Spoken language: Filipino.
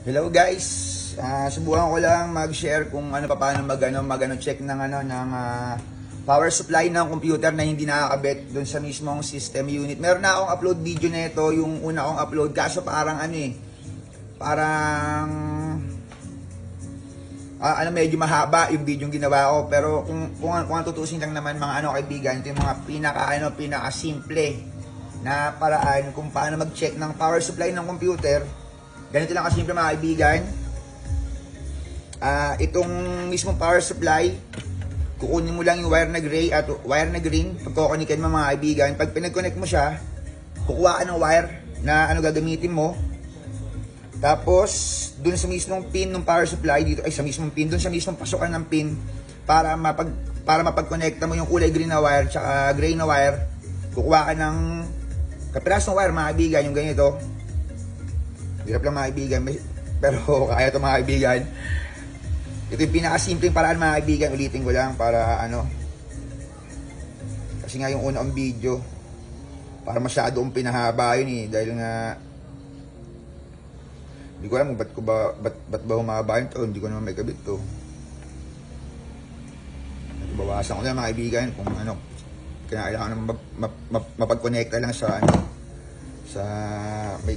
Hello guys. Subukan ko lang mag-share kung ano pa paano check ng power supply ng computer na hindi nakakabit doon sa mismong system unit. Meron na akong upload video na ito, yung una kong upload kaso parang medyo mahaba yung video yung ginawa ko, pero kung tutusin lang naman mga kaibigan, ito yung mga pinaka simple na paraan kung paano mag-check ng power supply ng computer. Ganito lang kasimple mga kaibigan. Itong mismong power supply, kukunin mo lang yung wire na gray at wire na green. Pagkukonikin mo mga kaibigan, pag pinag-connect mo siya, kukuha ka ng wire na gagamitin mo. Tapos, dun sa mismong pin ng power supply, dun sa mismong pasukan ng pin, para mapag-connecta mo yung kulay green na wire tsaka gray na wire, kukuha ka ng kapirasong wire mga kaibigan, yung ganito. Hirap lang mga kaibigan, pero kaya ito mga kaibigan. Ito yung pinakasimpleng paraan mga kaibigan, ulitin ko lang para kasi nga yung unang video, para masyadong pinahaba yun dahil nga hindi ko alam kung ba't ba humaba yun to, hindi ko naman may kabit to. Bawasan ko na mga kaibigan kung kailangan mapag-connecta lang sa may